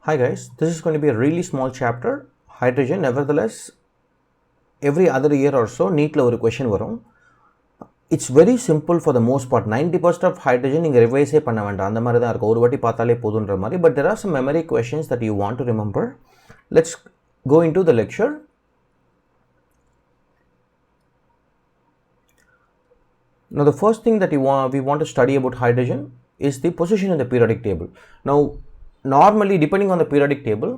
Hi guys, this is going to be a really small chapter, hydrogen. Nevertheless, every other year or so, neatly ஒரு question வரும். It's very simple for the most part. 90% of hydrogen நீங்கள் ரிவைஸே பண்ண வேண்டாம், அந்த மாதிரி தான் இருக்கும், ஒரு வாட்டி பார்த்தாலே போதுன்ற மாதிரி. But there are some memory questions that you want to remember. Let's go into the lecture. Now the first thing that we want to study about hydrogen is the position in the periodic table. Now normally, depending on the periodic table,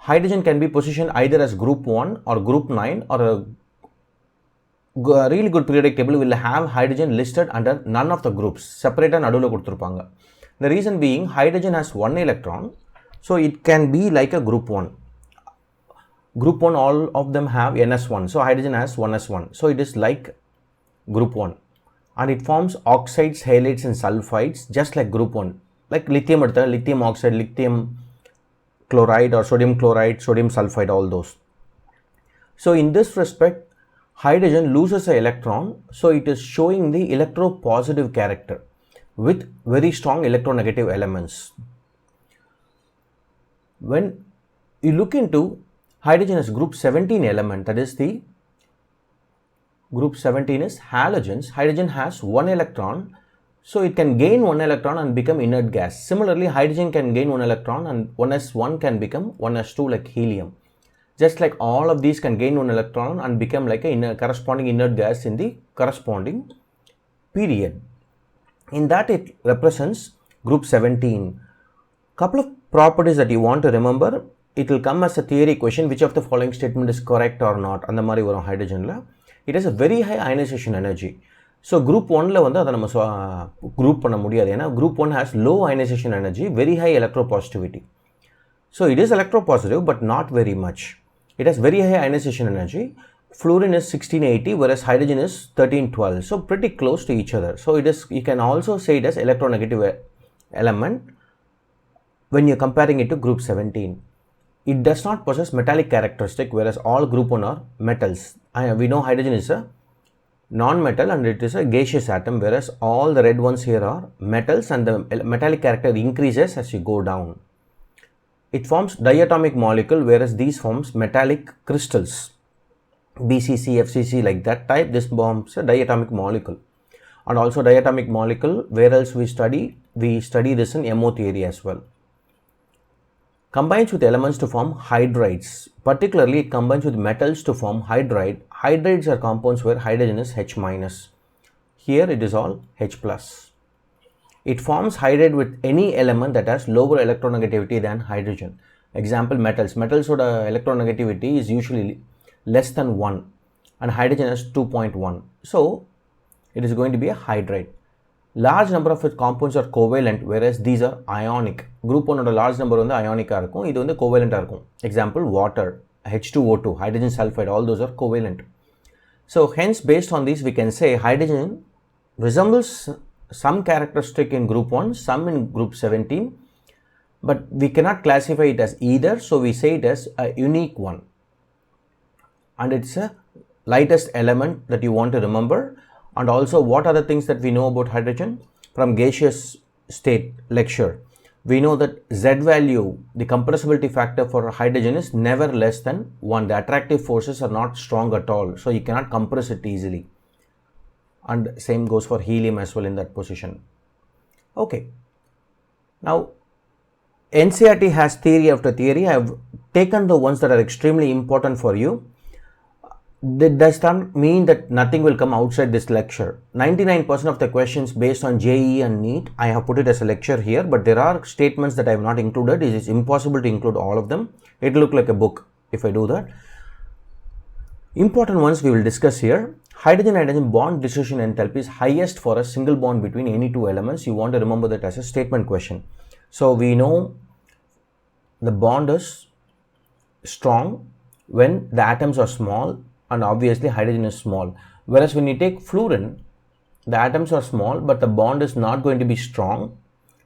hydrogen can be positioned either as group 1 or group 9, or a really good periodic table will have hydrogen listed under none of the groups, separate and நடுவுல கொடுத்திருப்பாங்க. The reason being, hydrogen has one electron, so it can be like a group 1. Group 1, all of them have ns1, so hydrogen has 1s1, so it is like group 1, and it forms oxides, halides and sulfides just like group 1. Like lithium, lithium oxide, lithium chloride, or sodium chloride, sodium sulfide, all those. So in this respect, hydrogen loses an electron, so it is showing the electropositive character with very strong electronegative elements. When you look into hydrogen as group 17 element, that is the group 17 is halogens. Hydrogen has one electron, so it can gain one electron and become inert gas. Similarly, hydrogen can gain one electron and 1s1 can become 1s2 like helium. Just like all of these can gain one electron and become like a corresponding inert gas in the corresponding period. In that, it represents group 17. Couple of properties that you want to remember. It will come as a theory question, which of the following statement is correct or not. அந்த மாதிரி வரும் hydrogenல. It has a very high ionization energy. So group 1ல வந்து அதை நம்ம group பண்ண முடியாது, ஏன்னா group 1 has low ionization energy, very high electropositivity. So it is electropositive but not very much. It has very high ionization energy. Fluorine is 1680, whereas hydrogen is 1312, so pretty close to each other. So it is, you can also say it as electronegative element when you're comparing it to group 17. It does not possess metallic characteristic, whereas all group 1 are metals. We know hydrogen is a non-metal and it is a gaseous atom, whereas all the red ones here are metals, and the metallic character increases as you go down. It forms diatomic molecule, whereas these forms metallic crystals, BCC, FCC, like that type. This forms a diatomic molecule. And also diatomic molecule, where else we study this in MO theory as well. Combines with elements to form hydrides. Particularly, it combines with metals to form hydride. Hydrides are compounds where hydrogen is H minus. Here it is all H plus. It forms hydride with any element that has lower electronegativity than hydrogen. Example, metals. Metals oda electronegativity is usually less than 1 and hydrogen has 2.1. So it is going to be a hydride. Large number of its compounds are covalent, whereas these are ionic. Group 1 oda large number வந்து ionic இருக்கும், இது வந்து covalent இருக்கும். Example, water, H2O2, hydrogen sulfide, all those are covalent. So hence, based on this, we can say hydrogen resembles some characteristic in group 1, some in group 17, but we cannot classify it as either, so we say it as a unique one. And it's a lightest element that you want to remember. And also, what are the things that we know about hydrogen from gaseous state lecture? We know that Z value, the compressibility factor for hydrogen, is never less than 1. The attractive forces are not strong at all, so you cannot compress it easily. And same goes for helium as well in that position. Okay. Now, NCERT has theory after theory. I have taken the ones that are extremely important for you. That does not mean that nothing will come outside this lecture. 99% of the questions based on JEE and NEET, I have put it as a lecture here, but there are statements that I have not included. It is impossible to include all of them. It will look like a book if I do that. Important ones we will discuss here. Hydrogen-hydrogen bond dissociation enthalpy is highest for a single bond between any two elements. You want to remember that as a statement question. So we know the bond is strong when the atoms are small, and obviously hydrogen is small. Whereas when you take fluorine, the atoms are small but the bond is not going to be strong.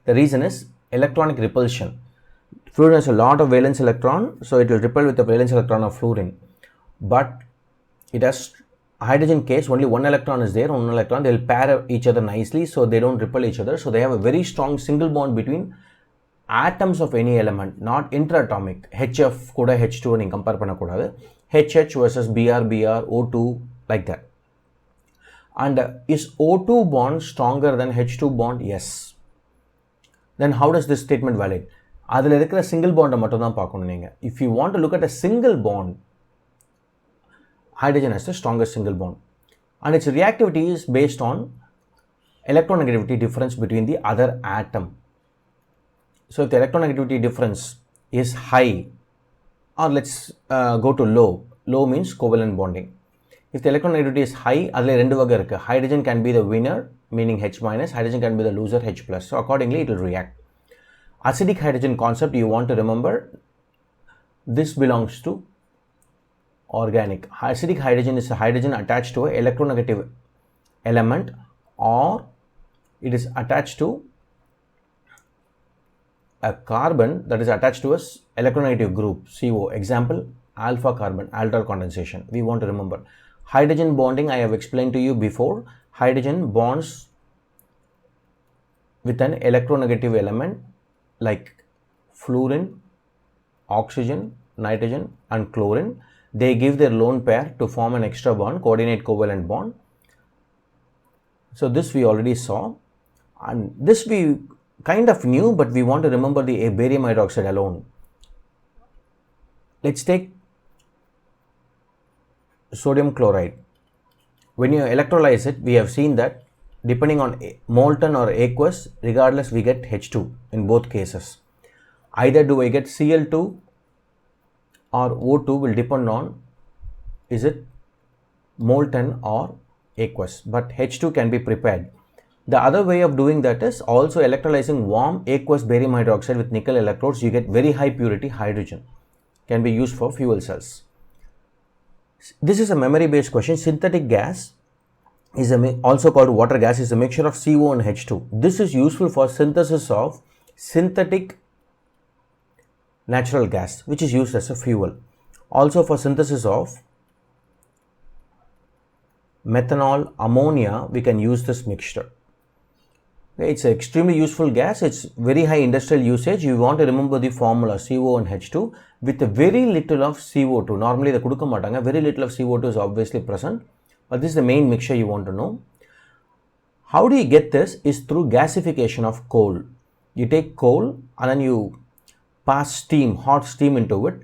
The reason is electronic repulsion. Fluorine has a lot of valence electron, so it will repel with the valence electron of fluorine. But it has hydrogen case, only one electron is there, one electron, they will pair each other nicely, so they don't repel each other. So they have a very strong single bond between atoms of any element, not interatomic. HF கூட H2 நீங்கள் compare பண்ணக்கூடாது. HH versus BR, O2, like that. And is O2 bond stronger than H2 bond? Yes. Then how does this statement valid? அதில் இருக்கிற single bond மட்டும் தான் பார்க்கணும் நீங்கள். If you want to look at a single bond, hydrogen has the strongest single bond. And its reactivity is based on electronegativity difference between the other atom. So if the electronegativity difference is high, or let's go to low. Low means covalent bonding. If the electronegativity is high, adile rendu vaga irukku. Hydrogen can be the winner, meaning H minus. Hydrogen can be the loser, H plus. So accordingly, it will react. Acidic hydrogen concept you want to remember. This belongs to organic. Acidic hydrogen is a hydrogen attached to an electronegative element, or it is attached to a carbon that is attached to a electronegative group, CO. Example, alpha carbon, aldol condensation. We want to remember. Hydrogen bonding, I have explained to you before. Hydrogen bonds with an electronegative element like fluorine, oxygen, nitrogen and chlorine. They give their lone pair to form an extra bond, coordinate covalent bond. So this we already saw, and this we kind of knew, but we want to remember the barium hydroxide alone. Let's take sodium chloride. When you electrolyze it, we have seen that depending on molten or aqueous, regardless we get H2 in both cases. Either do I get Cl2 or O2 will depend on is it molten or aqueous, but H2 can be prepared. The other way of doing that is also electrolyzing warm aqueous barium hydroxide with nickel electrodes. You get very high purity hydrogen. Can be used for fuel cells. This is a memory based question. Synthetic gas is also called water gas, is a mixture of CO and H2. This is useful for synthesis of synthetic natural gas, which is used as a fuel. Also for synthesis of methanol, ammonia, we can use this mixture. It's an extremely useful gas. It's very high industrial usage. You want to remember the formula CO and H2 with a very little of CO2. Normally the kudukka matanga, very little of CO2 is obviously present, but this is the main mixture you want to know. How do you get this? Is through gasification of coal. You take coal and then you pass steam, hot steam into it.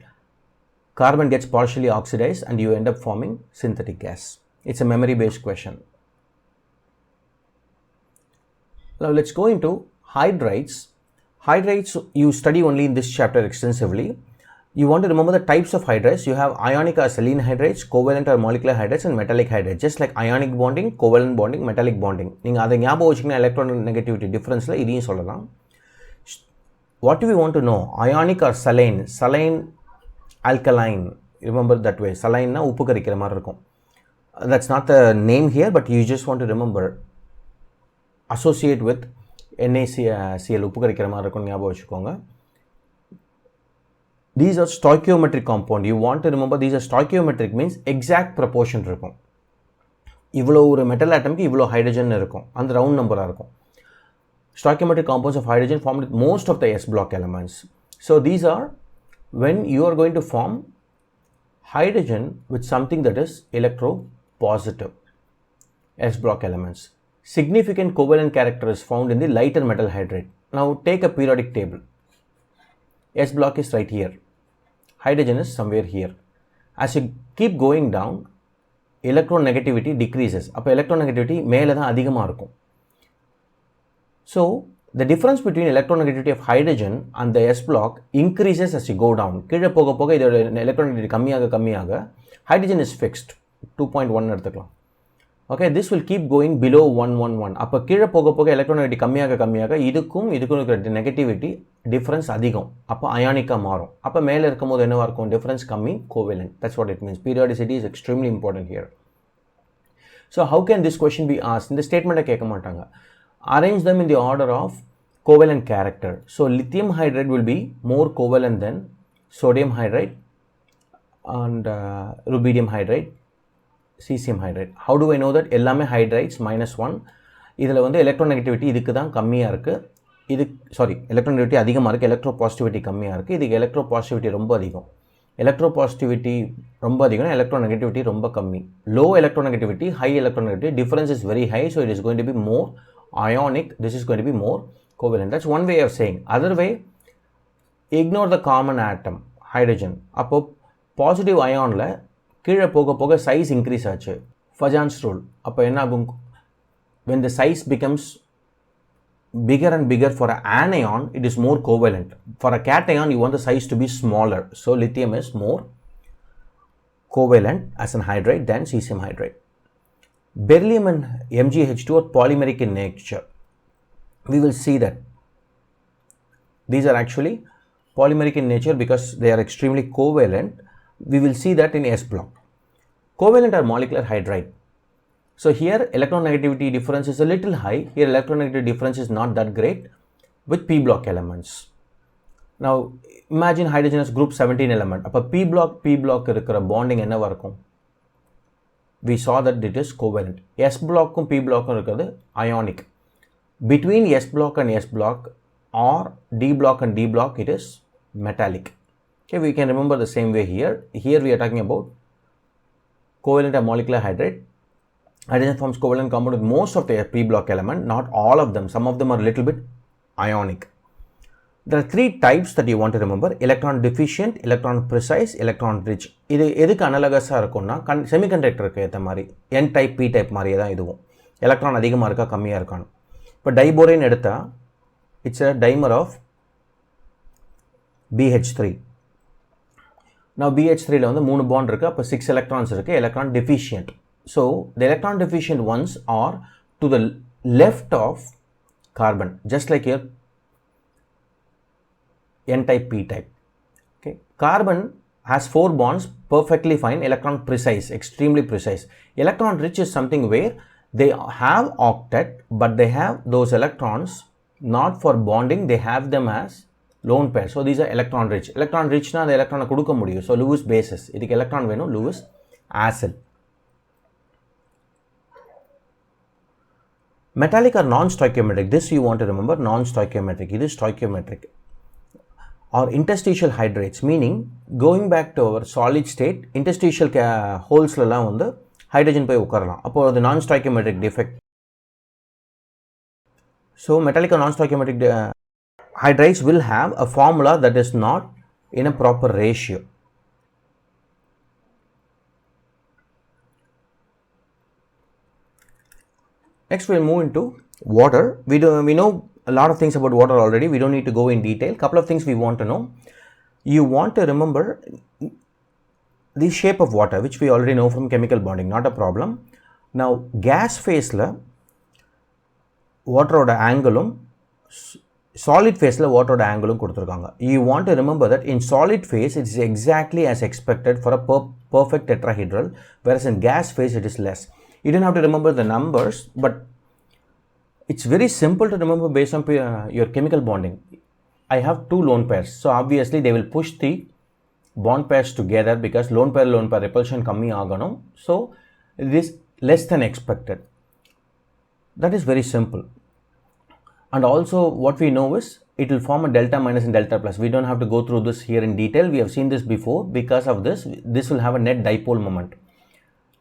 Carbon gets partially oxidized and you end up forming synthetic gas. It's a memory based question. Now let's go into hydrides. Hydrides you study only in this chapter extensively. You want to remember the types of hydrides. You have ionic or saline hydrides, covalent or molecular hydrides, and metallic hydrides. Just like ionic bonding, covalent bonding, metallic bonding. நீங்க அதை ஞாபகம் வச்சுக்கினா electronegativity differenceல இதையும் சொல்லலாம். What do we want to know? Ionic or saline? Saline, alkaline. Remember that way. Saline na உப்பு கரிக்கிற மாதிரி இருக்கும். That's not the name here, but you just want to remember. Associate with NaCl, உப்பு கரிக்கிற மாதிரி இருக்கும், ஞாபகம் வச்சுக்கோங்க. These are stoichiometric compound. You want to remember these are stoichiometric means exact proportion இருக்கும். இவ்வளோ ஒரு மெட்டல் ஆட்டம்க்கு இவ்வளோ ஹைட்ரஜன் இருக்கும், அந்த ரவுண்ட் நம்பராக இருக்கும். Stoichiometric compounds of hydrogen formed with most of the S block elements. So these are when you are going to form hydrogen with something that is electropositive, S block elements. Significant covalent character is found in the lighter metal hydride. Now take a periodic table. S block is right here. Hydrogen is somewhere here. As you keep going down, electronegativity decreases. அப்போ electronegativity மேலே தான் அதிகமாக இருக்கும். So the difference between electronegativity of hydrogen and the S block increases as you go down. கீழே போக போக இதோட electronegativity கம்மியாக hydrogen is fixed. 2.1 எடுத்துக்கலாம். Okay, this will keep going below 111. அப்போ கீழே போக போக electronegativity கம்மியாக இதுக்கும் இருக்கிற நெகட்டிவிட்டி டிஃப்ரென்ஸ் அதிகம். அப்போ அயானிக்காக மாறும். அப்போ மேலே இருக்கும்போது என்னவாக இருக்கும்? டிஃப்ரென்ஸ் கம்மி, கோவேலன்ட். That's what it means. Periodicity is extremely important here. So how can this question be asked? இந்த ஸ்டேட்மெண்ட்டை கேட்க மாட்டாங்க. Arrange them in the order of covalent character. So lithium hydride will be more covalent than sodium hydride and rubidium hydride, cesium hydride. How do I know that? எல்லாமே hydrides -1. இதில் வந்து electronegativity இதுக்கு தான் கம்மியாக இருக்குது. இது எலக்ட்ரோநெகட்டிவிட்டி அதிகமாக இருக்குது, எலக்ட்ரோபாசிட்டிவிட்டி கம்மியாக இருக்குது. இதுக்கு எலக்ட்ரோபாசிட்டிவிட்டி ரொம்ப அதிகம். எலக்ட்ரோபாசிட்டிவிட்டி ரொம்ப அதிகம்னா எலக்ட்ரோநெகட்டிவிட்டி ரொம்ப கம்மி. Low electronegativity, high electronegativity, difference is very high, so it is going to be more ionic, this is going to be more covalent. That's one way of saying. Other way, ignore the common atom, hydrogen. அப்போ positive அயானில் கீழே போக போக size increase ஆச்சு, ஃபஜான்ஸ் rule. அப்போ என்ன ஆகும்? when the size becomes bigger and bigger for an anion, it is more covalent. For a cation, you want the size to be smaller. So lithium is more covalent as an hydride than cesium hydride. Beryllium and MgH2 are polymeric in nature. We will see that these are actually polymeric in nature because they are extremely covalent. We will see that in S block. Covalent are molecular hydride. So here electronegativity difference is a little high. Here electronegativity difference is not that great with p block elements. Now imagine hydrogen has group 17 element. அப்போ p block இருக்கிற bonding என்னவா இருக்கும்? We saw that it is covalent. S block க்கும் p block க்கும் இருக்கிறது ionic. Between S block and S block or D block and D block, it is metallic. Okay, we can remember the same way here. Here we are talking about covalent and molecular hydride. Hydrogen forms covalent compound with most of the p block element, not all of them. Some of them are a little bit ionic. There are three types that you want to remember: electron deficient, electron precise, electron rich. இது எதுக்கு அனலகஸாக இருக்கும்னா செமிகண்டக்டருக்கு ஏற்ற மாதிரி n type p type மாதிரியே தான் இதுவும். Electron அதிகமாக இருக்கா கம்மியாக இருக்கான்னு. இப்போ டைபோரேன் எடுத்தால் it's a dimer of BH3. Now BH3ல வந்து 3 பாண்ட் இருக்குது, அப்போ 6 எலக்ட்ரான்ஸ் இருக்குது. Electron deficient. So the electron deficient ones are to the left of carbon, just like here n type p type. Okay, carbon has 4 bonds, perfectly fine. Electron precise, extremely precise. Electron rich is something where they have octet, but they have those electrons not for bonding, they have them as lone pair. So these are electron rich. Electron rich na the electron கொடுக்க முடியும். So Lewis basis, இதுக்கு electron வேணும், Lewis acid. Metallic or non-stoichiometric. This you want to remember, non-stoichiometric. It is stoichiometric. Or interstitial hydrates, meaning going back to our solid state, interstitial holes லாம் வந்து hydrogen போய் உட்காரலாம். அப்போ அது non-stoichiometric defect. So metallic or non-stoichiometric hydrates will have a formula that is not in a proper ratio. Next we'll move into water. We know a lot of things about water already. We don't need to go in detail. Couple of things we want to know. You want to remember the shape of water, which we already know from chemical bonding, not a problem. Now gas phase la water oda angle solid phase la water oda angle கொடுத்திருக்காங்க. You want to remember that in solid phase it is exactly as expected for a perfect tetrahedral, whereas in gas phase it is less. You don't have to remember the numbers, but it's very simple to remember based on your chemical bonding. I have 2 lone pairs, so obviously they will push the bond pairs together because lone pair repulsion kammi ஆகணும். So it is less than expected. That is very simple. And also what we know is it will form a delta minus and delta plus. We don't have to go through this here in detail. We have seen this before. Because of this will have a net dipole moment.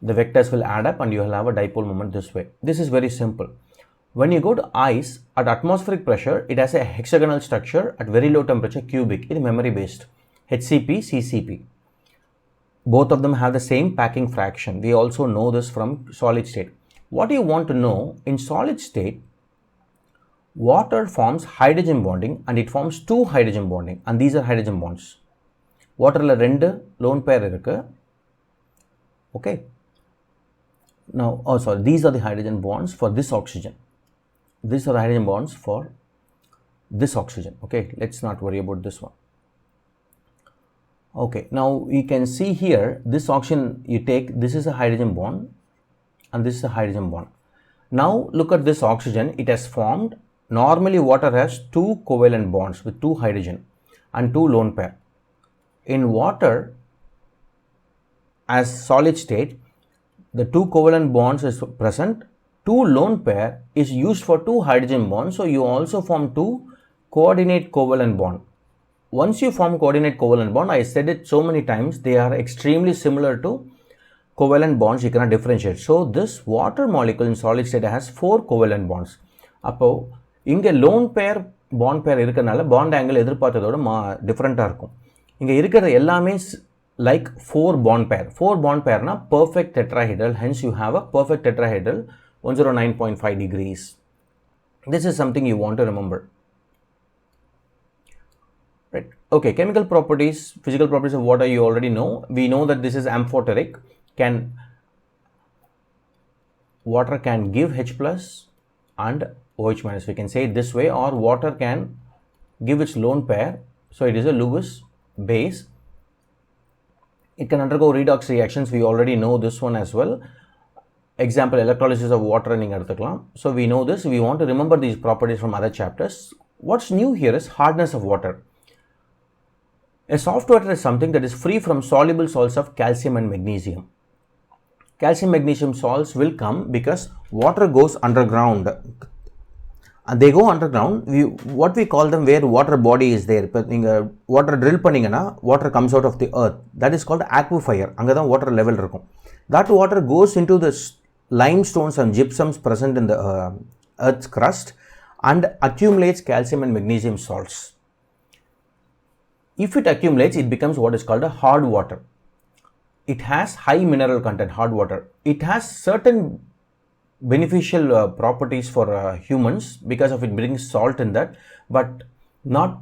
The vectors will add up and you will have a dipole moment this way. This is very simple. When you go to ice at atmospheric pressure, it has a hexagonal structure at very low temperature, cubic. It is memory based. HCP, CCP. Both of them have the same packing fraction. We also know this from solid state. What you want to know, in solid state, water forms hydrogen bonding and it forms 2 hydrogen bonding, and these are hydrogen bonds. Water la 2 lone pair irukku. Okay. Now, these are the hydrogen bonds for this oxygen. These are the hydrogen bonds for this oxygen. Okay, let's not worry about this one. Okay, now you can see here this oxygen you take, this is a hydrogen bond and this is a hydrogen bond. Now look at this oxygen, it has formed. Normally water has 2 covalent bonds with 2 hydrogen and 2 lone pair. In water as solid state, the 2 covalent bonds is present, 2 lone pair is used for 2 hydrogen bonds, so you also form 2 coordinate covalent bond. Once you form coordinate covalent bond, I said it so many times, they are extremely similar to covalent bonds, you cannot differentiate. So this water molecule in solid state has 4 covalent bonds. அப்போ இங்கே lone pair bond pair இருக்கனால bond angle எதிர்பார்த்ததோட டிஃப்ரெண்ட்டாக இருக்கும். இங்கே இருக்கிறது எல்லாமே like 4 bond pair. 4 bond pair na perfect tetrahedral, hence you have a perfect tetrahedral 109.5 degrees. This is something you want to remember. Right. Okay, chemical properties, physical properties of water you already know. We know that this is amphoteric. Water can give H plus and OH minus. We can say it this way, or water can give its lone pair. So it is a Lewis base. It can undergo redox reactions. We already know this one as well. Example, electrolysis of water. So we know this. We want to remember these properties from other chapters. What's new here is hardness of water. A soft water is something that is free from soluble salts of calcium and magnesium. Calcium magnesium salts will come because water goes underground. And they go underground. What we call them, where water body is there. But water drill panningana, water comes out of the earth. That is called aquifer. Anga da water level irukum. That water goes into the limestones and gypsums present in the earth's crust and accumulates calcium and magnesium salts. If it accumulates, it becomes what is called a hard water. It has high mineral content, hard water. It has certain beneficial properties for humans because of it brings salt in that, but not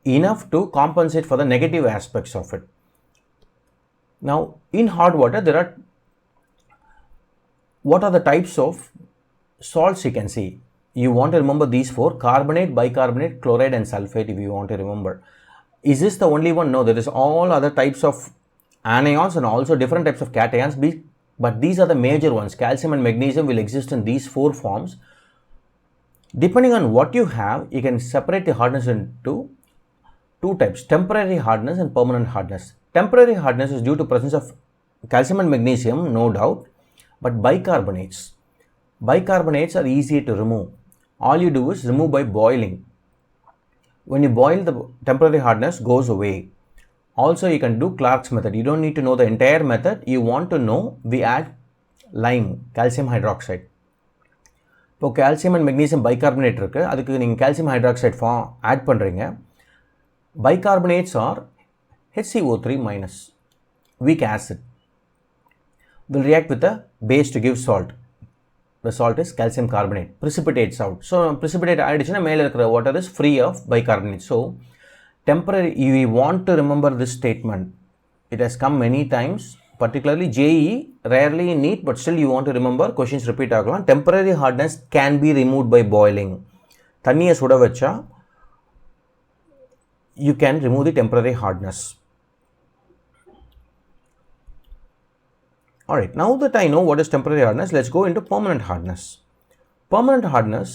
enough to compensate for the negative aspects of it. Now, in hard water, what are the types of salts you can see? You want to remember these 4: carbonate, bicarbonate, chloride and sulfate if you want to remember. Is this the only one? No, there is all other types of anions and also different types of cations, but these are the major ones. Calcium and magnesium will exist in these 4 forms. Depending on what you have, you can separate the hardness into 2 types: temporary hardness and permanent hardness. Temporary hardness is due to presence of calcium and magnesium, no doubt, but bicarbonates are easier to remove. All you do is remove by boiling. When you boil, the temporary hardness goes away. Also, you can do Clark's method. You don't need to know the entire method. You want to know, we add lime, calcium hydroxide. இப்போ calcium and magnesium bicarbonate இருக்கு, அதுக்கு நீங்கள் calcium hydroxide add பண்ணுறீங்க. Bicarbonates are HCO3 minus, weak acid. Will react with the base to give salt. The salt is calcium carbonate, precipitates out. So precipitate addition மேல இருக்கிற water is free of bicarbonate. So temporary, you want to remember this statement. It has come many times, particularly JEE, rarely in NEET, but still you want to remember, questions repeat ஆகலாம். Temporary hardness can be removed by boiling. தண்ணியை சுட வச்சா you can remove the temporary hardness. Alright, now that I know what is temporary hardness, let's go into permanent hardness. Permanent hardness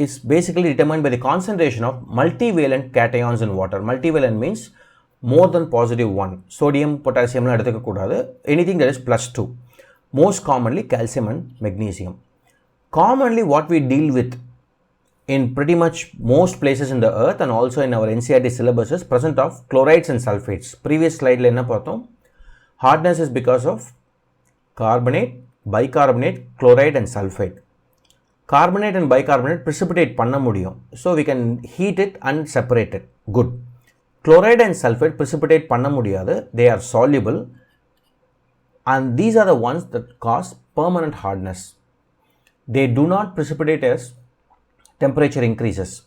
is basically determined by the concentration of multivalent cations in water. Multivalent means more than positive 1. Sodium, potassium, anything that is plus 2. Most commonly calcium and magnesium. Commonly what we deal with in pretty much most places in the earth and also in our NCERT syllabus is presence of chlorides and sulfates. Previous slide la enna parthom? Hardness is because of carbonate, bicarbonate, chloride and sulfate. Carbonate and bicarbonate precipitate panna mudiyum. So we can heat it and separate it. Good. Chloride and sulfate precipitate panna mudiyadu. They are soluble and these are the ones that cause permanent hardness. They do not precipitate as temperature increases.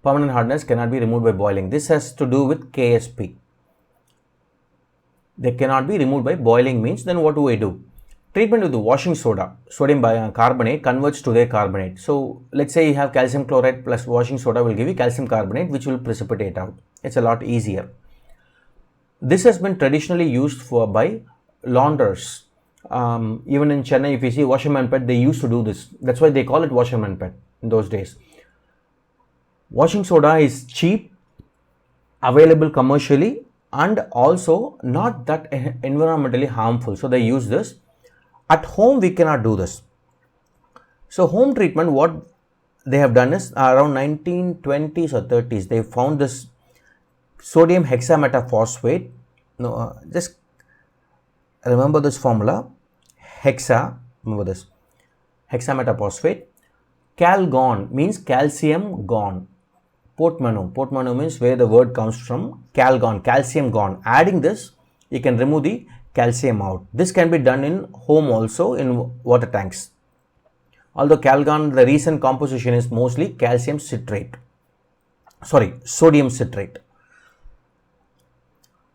Permanent hardness cannot be removed by boiling. This has to do with KSP. They cannot be removed by boiling means then what do I do? Treatment with the washing soda, sodium carbonate converts to their carbonate. So let's say you have calcium chloride plus washing soda will give you calcium carbonate which will precipitate out. It's a lot easier. This has been traditionally used by launderers. Even in Chennai, if you see washerman pet, they used to do this. That's why they call it washerman pet in those days. Washing soda is cheap, available commercially, and also not that environmentally harmful. So they use this. At home, we cannot do this. So home treatment, what they have done is around 1920s or 30s. They found this sodium hexametaphosphate. No, just remember this formula. Remember this. Hexametaphosphate. Calgon means calcium gone. Portmanteau means where the word comes from. Calgon, calcium gone. Adding this, you can remove the calcium out. This can be done in home also, in water tanks. Although Calgon, the recent composition is mostly sodium citrate.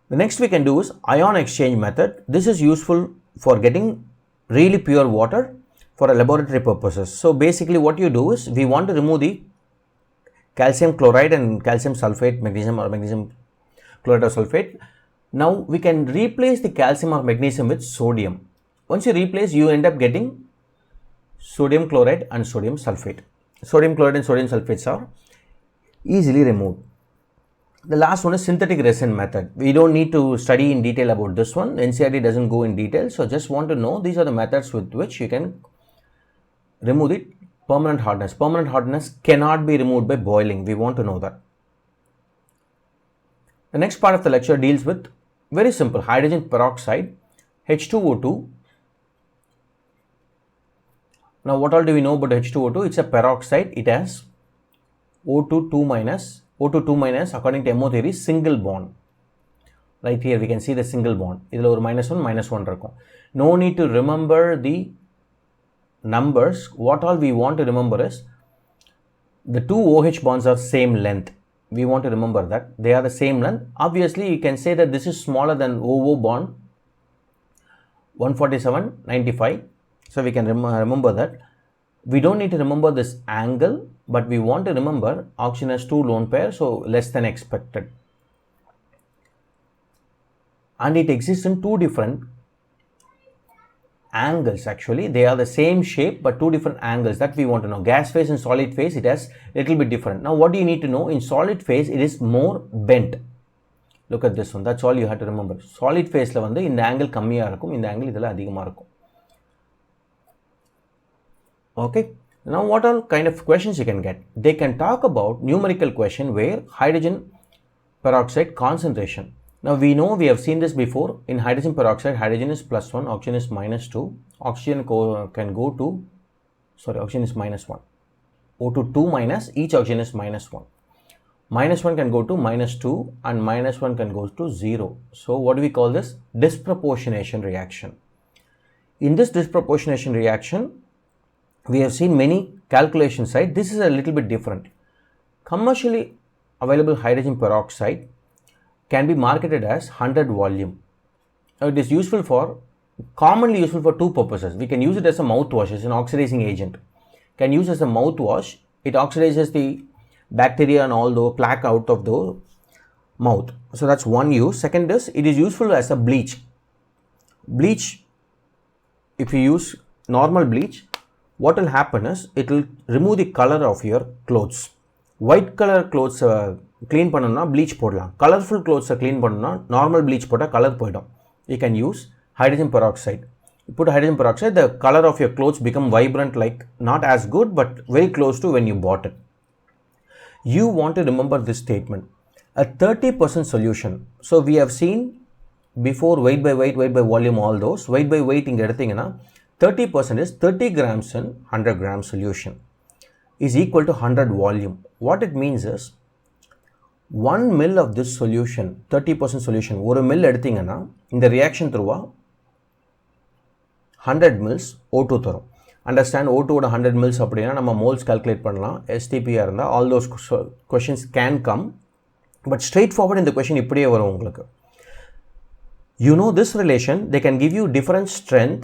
The next we can do is ion exchange method. This is useful for getting really pure water for laboratory purposes. So basically what you do is, we want to remove the calcium chloride and calcium sulfate, magnesium chloride or sulfate. Now we can replace the calcium or magnesium with sodium. Once you replace, you end up getting sodium chloride and sodium sulfate. Sodium chloride and sodium sulfates are easily removed. The last one is synthetic resin method. We don't need to study in detail about this one. NCERT doesn't go in detail. So just want to know these are the methods with which you can remove the permanent hardness. Permanent hardness cannot be removed by boiling. We want to know that. The next part of the lecture deals with very simple hydrogen peroxide, H2O2. Now what all do we know about H2O2? It's a peroxide. It has O2 2 minus. O2 2 minus according to MO theory single bond. Right here we can see the single bond. Idhula or -1 irukum. No need to remember the numbers. What all we want to remember is the two OH bonds are same length. We want to remember that they are the same length. Obviously you can say that this is smaller than OO bond 147.95. So we can remember that. We don't need to remember this angle, but we want to remember oxygen has 2 lone pair, so less than expected. And it exists in 2 different angles actually. They are the same shape but 2 different angles that we want to know. Gas phase and solid phase, it has little bit different. Now what do you need to know? In solid phase, it is more bent. Look at this one. That's all you have to remember. Solid phase la vandu இந்த angle கம்மியா இருக்கும், இந்த angle இதெல்லாம் அதிகமா இருக்கும். Okay, now what all kind of questions you can get? They can talk about numerical question where hydrogen peroxide concentration. Now we know, we have seen this before. In hydrogen peroxide, hydrogen is +1, oxygen is -2. Oxygen can go to, oxygen is -1. O2 2 minus, each oxygen is -1. -1 can go to -2 and -1 can go to 0. So what do we call this? Disproportionation reaction. In this disproportionation reaction, we have seen many calculation side. This is a little bit different. Commercially available hydrogen peroxide can be marketed as 100 volume. Now it is commonly useful for 2 purposes. We can use it as a mouthwash, as an oxidizing agent. Can use as a mouthwash. It oxidizes the bacteria and all the plaque out of the mouth. So that's one use. Second is, it is useful as a bleach. Bleach, if you use normal bleach, what will happen is, it will remove the color of your clothes. White color clothes clean பண்ணனும்னா bleach போடலாம். Colorful clothes clean பண்ணனும்னா normal bleach போட்டா color போய்டும். You can use hydrogen peroxide. You put hydrogen peroxide, the color of your clothes become vibrant, like not as good but very close to when you bought it. You want to remember this statement. A 30% solution. So we have seen before weight by weight, weight by volume, all those. Weight by weight inga eduthingana 30% is 30 grams in 100 gram solution is equal to 100 volume. What it means is, 1 ml of this solution, 30% solution, 1 ml எடுத்தீங்கன்னா இந்த reaction through 100 mils O2 தரும். Understand, O2 ஓட 100 mils அப்படின்னா நம்ம moles calculate பண்ணலாம். STP இருந்தா all those questions can come, but straightforward இந்த question இப்படியே வரும் உங்களுக்கு. You know this relation, they can give you different strength,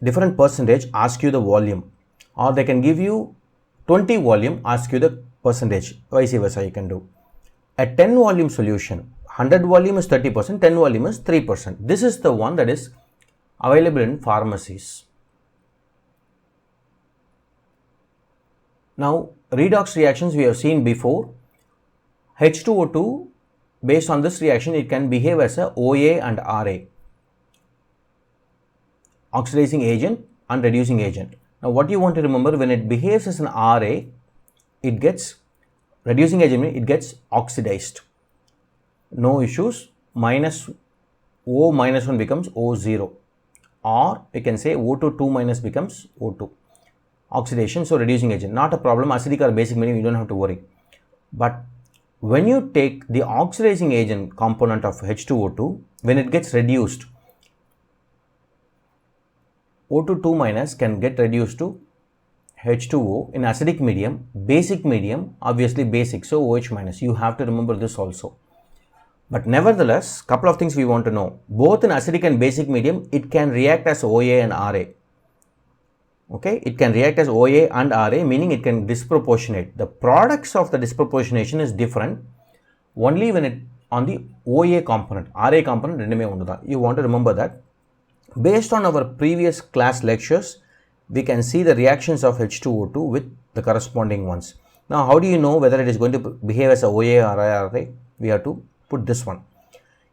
different percentage, ask you the volume, or they can give you 20 volume, ask you the percentage, vice versa you can do. A 10 volume solution, 100 volume is 30%, 10 volume is 3%. This is the one that is available in pharmacies. Now redox reactions we have seen before. H2O2, based on this reaction, it can behave as a OA and RA, oxidizing agent and reducing agent. Now what you want to remember, when it behaves as an RA, it gets, reducing agent means it gets oxidized. No issues. Minus O minus 1 becomes O0, or we can say O2 2 minus becomes O2. Oxidation, so reducing agent, not a problem. Acidic or basic medium, you don't have to worry. But when you take the oxidizing agent component of H2O2, when it gets reduced, O2 2 minus can get reduced to H2O in acidic medium, basic medium, obviously basic, so OH minus. You have to remember this also. But nevertheless, couple of things we want to know. Both in acidic and basic medium, it can react as OA and RA. Okay, it can react as OA and RA, meaning it can disproportionate. The products of the disproportionation is different only when it on the OA component. RA component, you want to remember that. Based on our previous class lectures, we can see the reactions of H2O2 with the corresponding ones. Now, how do you know whether it is going to behave as a OA or RA? We have to put this one.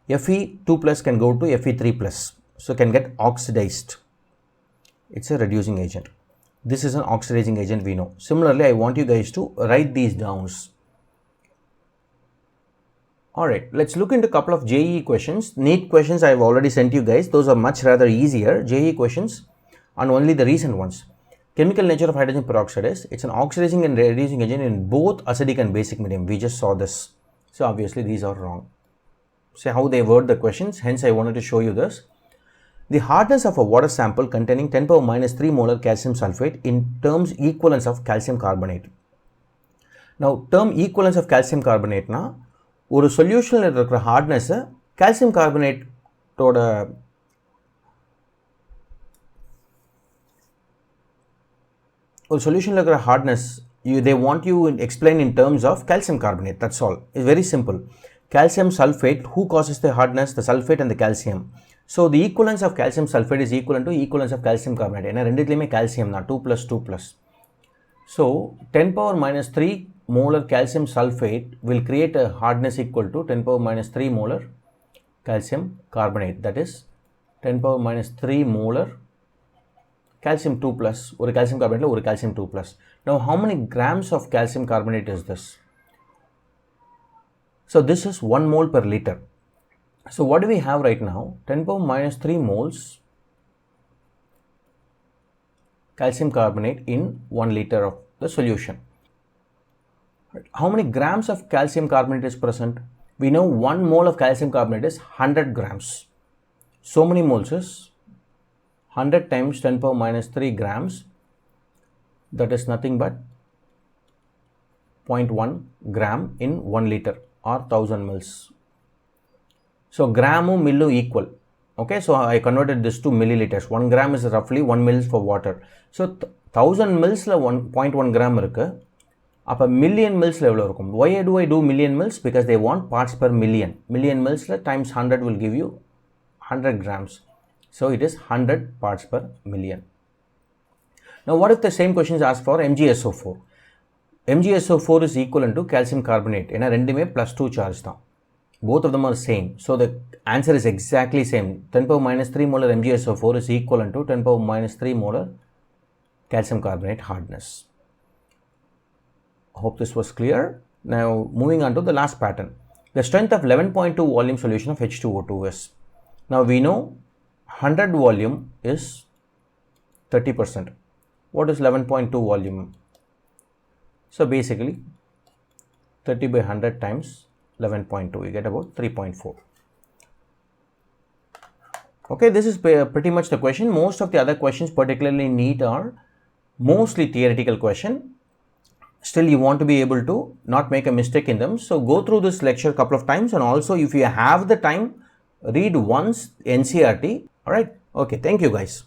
Fe2 plus can go to Fe3 plus, so can get oxidized. It's a reducing agent. This is an oxidizing agent, we know. Similarly, I want you guys to write these down. Alright, let's look into a couple of JEE questions. NEET questions I have already sent you guys. Those are much rather easier. JEE questions and only the recent ones. Chemical nature of hydrogen peroxide is, it's an oxidizing and reducing agent in both acidic and basic medium. We just saw this. So obviously these are wrong. See how they word the questions. Hence I wanted to show you this. The hardness of a water sample containing 10 power minus 3 molar calcium sulfate in terms equivalence of calcium carbonate. Now term equivalence of calcium carbonate na, ஒரு சொல்யூஷனில் இருக்கிற ஹார்ட்னஸை calcium கார்பனேட்டோட ஒரு சொல்யூஷனில் இருக்கிற hardness they want you to explain in terms of calcium carbonate. That's all. It's very simple. Calcium sulfate, who causes the hardness? The sulfate and the calcium. So the equivalence of calcium sulfate is equivalent to equivalence of calcium carbonate. ஏன்னா ரெண்டுத்துலேயுமே calcium தான், 2 plus 2 plus. So 10 power minus 3 molar calcium sulfate will create a hardness equal to 10 power minus 3 molar calcium carbonate. That is 10 power minus 3 molar calcium 2 plus, or calcium carbonate or calcium 2 plus. Now how many grams of calcium carbonate is this? So this is 1 mole per liter. So what do we have right now? 10 power minus 3 moles calcium carbonate in 1 liter of the solution. How many grams of calcium carbonate is present? We know 1 mole of calcium carbonate is 100 grams. So many moles is 100 times 10 power minus 3 grams. That is nothing but 0.1 gram in 1 liter or 1000 mils. So gram and millu equal. Okay, so I converted this to milliliters. 1 gram is roughly 1 mils for water. So 1000 mils la 1.1 gram irukku. Appa million mils la evlo irukum? Why do I do million mils? Because they want parts per million. Million mils la times 100 will give you 100 grams. So it is 100 parts per million. Now what if the same question is asked for MgSO4? MgSO4 is equivalent to calcium carbonate. ஏன்னா ரெண்டுமே plus 2 charge தான். Both of them are same. So the answer is exactly same. 10 power minus 3 molar MgSO4 is equivalent to 10 power minus 3 molar calcium carbonate hardness. Hope this was clear. Now moving on to the last pattern. The strength of 11.2 volume solution of H2O2 is. Now we know 100 volume is 30%. What is 11.2 volume? So basically 30 by 100 times 11.2, you get about 3.4. Okay, this is pretty much the question. Most of the other questions, particularly NEET, are mostly theoretical question. Still you want to be able to not make a mistake in them. So go through this lecture a couple of times, and also if you have the time, read once NCERT. Alright, okay, thank you guys.